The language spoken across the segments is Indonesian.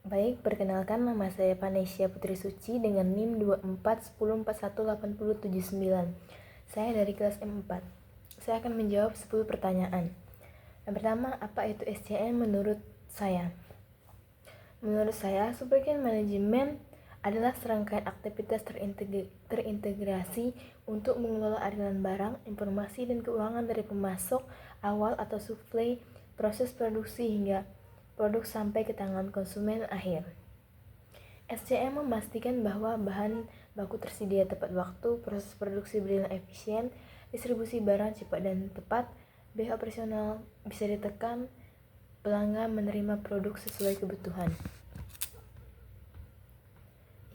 Baik, perkenalkan nama saya Panesia Putri Suci dengan NIM 2410418079. Saya dari kelas M4. Saya akan menjawab 10 pertanyaan. Yang pertama, apa itu SCM menurut saya? Menurut saya, supply chain management adalah serangkaian aktivitas terintegrasi untuk mengelola aliran barang, informasi, dan keuangan dari pemasok awal atau supply, proses produksi hingga produk sampai ke tangan konsumen akhir. SCM memastikan bahwa bahan baku tersedia tepat waktu, proses produksi berjalan efisien, distribusi barang cepat dan tepat, biaya operasional bisa ditekan, pelanggan menerima produk sesuai kebutuhan.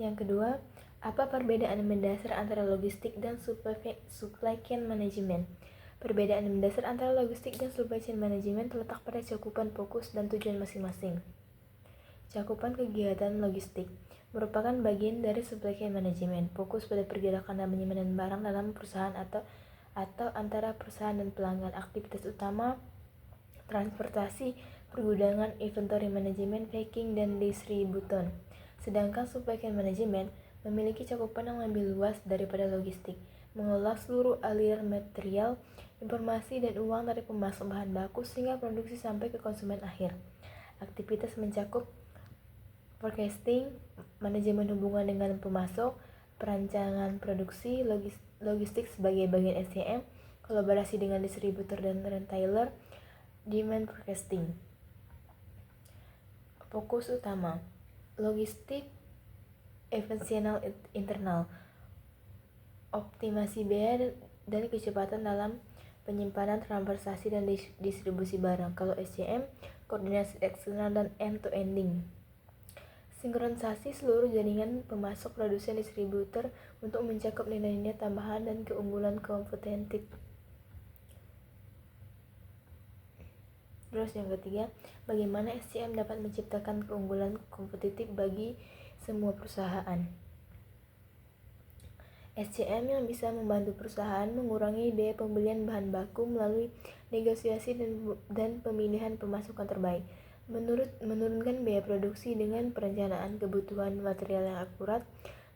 Yang kedua, apa perbedaan mendasar antara logistik dan supply chain management? Perbedaan mendasar antara logistik dan supply chain management terletak pada cakupan fokus dan tujuan masing-masing. Cakupan kegiatan logistik merupakan bagian dari supply chain management, fokus pada pergerakan dan penyimpanan barang dalam perusahaan atau antara perusahaan dan pelanggan. Aktivitas utama transportasi, pergudangan, inventory management, packing, dan distribution. Sedangkan supply chain management memiliki cakupan yang lebih luas daripada logistik, mengelola seluruh aliran material, informasi, dan uang dari pemasok bahan baku sehingga produksi sampai ke konsumen akhir. Aktivitas mencakup forecasting, manajemen hubungan dengan pemasok, perancangan produksi, logistik sebagai bagian SCM, kolaborasi dengan distributor dan retailer, demand forecasting. Fokus utama logistik efisiensi internal, optimasi biaya dan kecepatan dalam penyimpanan, transportasi, dan distribusi barang. Kalau SCM, koordinasi eksternal dan end-to-ending. Sinkronisasi seluruh jaringan pemasok, produsen, distributor untuk mencakup nilai-nilai tambahan dan keunggulan kompetitif. Terus yang ketiga, bagaimana SCM dapat menciptakan keunggulan kompetitif bagi semua perusahaan? SCM yang bisa membantu perusahaan mengurangi biaya pembelian bahan baku melalui negosiasi dan pemilihan pemasukan terbaik, menurunkan biaya produksi dengan perencanaan kebutuhan material yang akurat,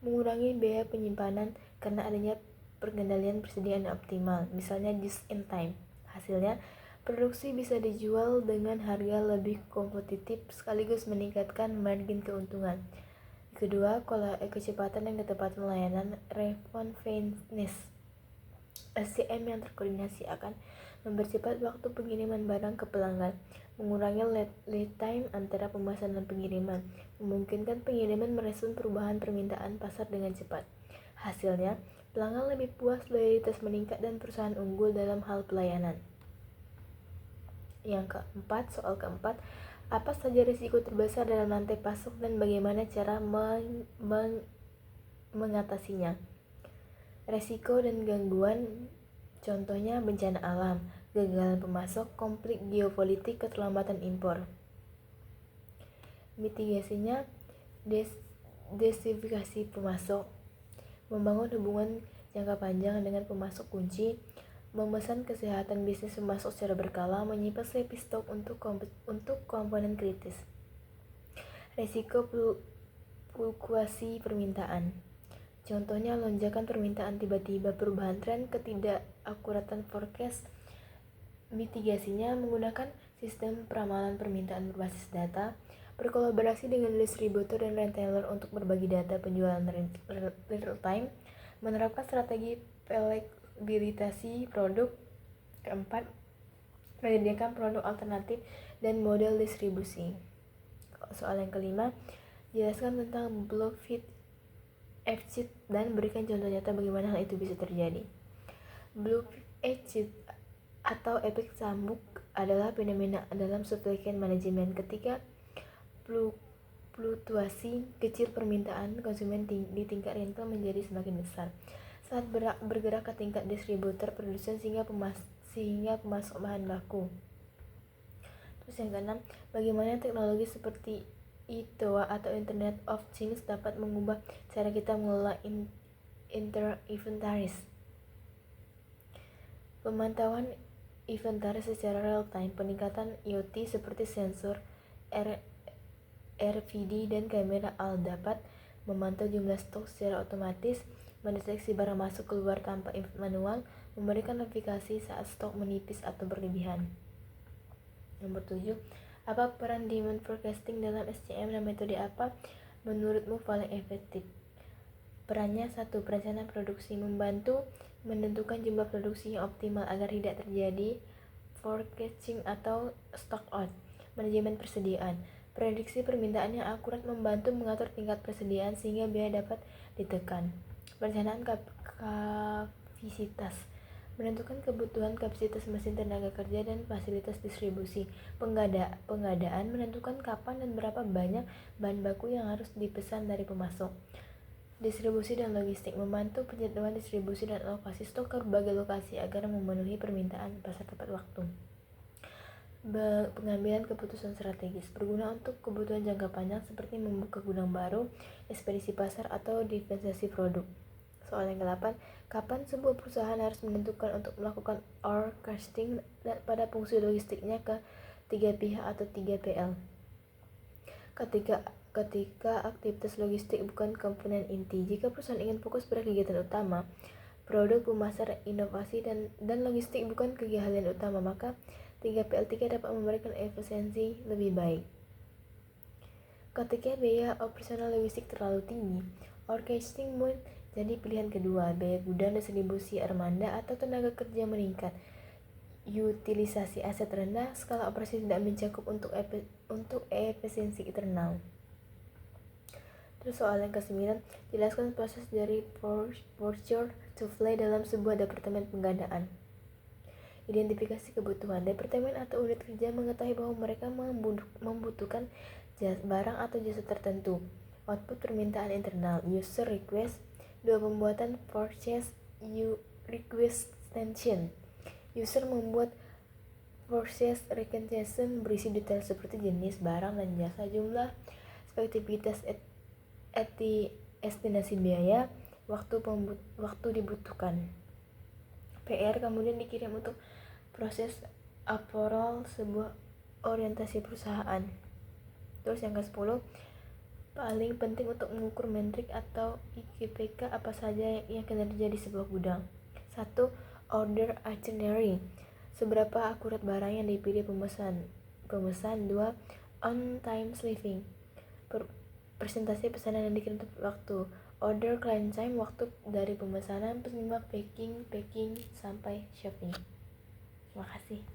mengurangi biaya penyimpanan karena adanya pengendalian persediaan yang optimal, misalnya just in time. Hasilnya, produksi bisa dijual dengan harga lebih kompetitif sekaligus meningkatkan margin keuntungan. Kedua, kecepatan dan ketepatan layanan responsiveness. SCM yang terkoordinasi akan mempercepat waktu pengiriman barang ke pelanggan, mengurangi lead time antara pemasaran dan pengiriman, memungkinkan pengiriman merespon perubahan permintaan pasar dengan cepat. Hasilnya, pelanggan lebih puas, loyalitas meningkat, dan perusahaan unggul dalam hal pelayanan. Yang keempat, soal keempat, apa saja risiko terbesar dalam rantai pasok dan bagaimana cara mengatasinya? Risiko dan gangguan, contohnya bencana alam, kegagalan pemasok, konflik geopolitik, keterlambatan impor. Mitigasinya, diversifikasi pemasok, membangun hubungan jangka panjang dengan pemasok kunci, memesan kesehatan bisnis pemasok secara berkala, menyimpan safety stock untuk komponen kritis. Risiko fluktuasi permintaan, contohnya lonjakan permintaan tiba-tiba, perubahan tren, ketidakakuratan forecast. Mitigasinya menggunakan sistem peramalan permintaan berbasis data, berkolaborasi dengan distributor dan retailer untuk berbagi data penjualan real time, menerapkan strategi fleksibilisasi produk. Keempat, menyediakan produk alternatif dan model distribusi. Soal yang kelima, jelaskan tentang block fit exit dan berikan contoh nyata bagaimana hal itu bisa terjadi. Block exit atau efek cambuk adalah fenomena dalam supply chain management ketika fluktuasi kecil permintaan konsumen di tingkat retail menjadi semakin besar saat bergerak ke tingkat distributor, produsen sehingga pemasok bahan baku. Terus yang keenam, bagaimana teknologi seperti ITOA atau Internet of Things dapat mengubah cara kita mengelola inventaris. Pemantauan inventaris secara real time, peningkatan IoT seperti sensor RFID dan kamera AL dapat memantau jumlah stok secara otomatis, mendeteksi barang masuk keluar tanpa input manual, memberikan notifikasi saat stok menipis atau berlebihan. Nomor 7. Apa peran demand forecasting dalam SCM dan metode apa menurutmu paling efektif? Perannya 1. Perencanaan produksi, membantu menentukan jumlah produksi yang optimal agar tidak terjadi forecasting atau stock out. Manajemen persediaan, prediksi permintaan yang akurat, membantu mengatur tingkat persediaan sehingga biaya dapat ditekan. Perencanaan kapasitas, menentukan kebutuhan kapasitas mesin, tenaga kerja, dan fasilitas distribusi. Pengadaan, menentukan kapan dan berapa banyak bahan baku yang harus dipesan dari pemasok. Distribusi dan logistik, membantu penjadwalan distribusi dan alokasi stok ke berbagai lokasi agar memenuhi permintaan pasar tepat waktu. Pengambilan keputusan strategis, berguna untuk kebutuhan jangka panjang seperti membuka gudang baru, ekspedisi pasar, atau diferensiasi produk. Soal yang ke-8, kapan sebuah perusahaan harus menentukan untuk melakukan forecasting pada fungsi logistiknya ke 3 pihak atau 3PL? Ketika aktivitas logistik bukan komponen inti. Jika perusahaan ingin fokus pada kegiatan utama, produk, pemasaran, inovasi, dan logistik bukan keahlian utama, maka 3PL3 dapat memberikan efisiensi lebih baik. Ketika biaya operasional logistik terlalu tinggi, forecasting menjadi pilihan kedua. Biaya gudang, distribusi, armada, atau tenaga kerja meningkat. Utilisasi aset rendah, skala operasi tidak mencakup untuk efisiensi internal. Terus soal yang ke-9, jelaskan proses dari procure to pay dalam sebuah departemen pengadaan. Identifikasi kebutuhan. Departemen atau unit kerja mengetahui bahwa mereka membutuhkan barang atau jasa tertentu. Output permintaan internal, user request. 2. Pembuatan purchase requisition. User membuat purchase requisition berisi detail seperti jenis barang dan jasa, jumlah, spesifikasi, estimasi biaya, waktu dibutuhkan. PR kemudian dikirim untuk proses approval sebuah orientasi perusahaan. Terus yang ke-10, paling penting untuk mengukur metrik atau IKPK apa saja yang kinerja di sebuah gudang. 1. Order itinerary, seberapa akurat barang yang dipilih pemesan. 2. On time living, presentasi pesanan yang dikirim tepat waktu. Order client time, waktu dari pemesanan, penyimak, packing sampai shipping. Terima kasih.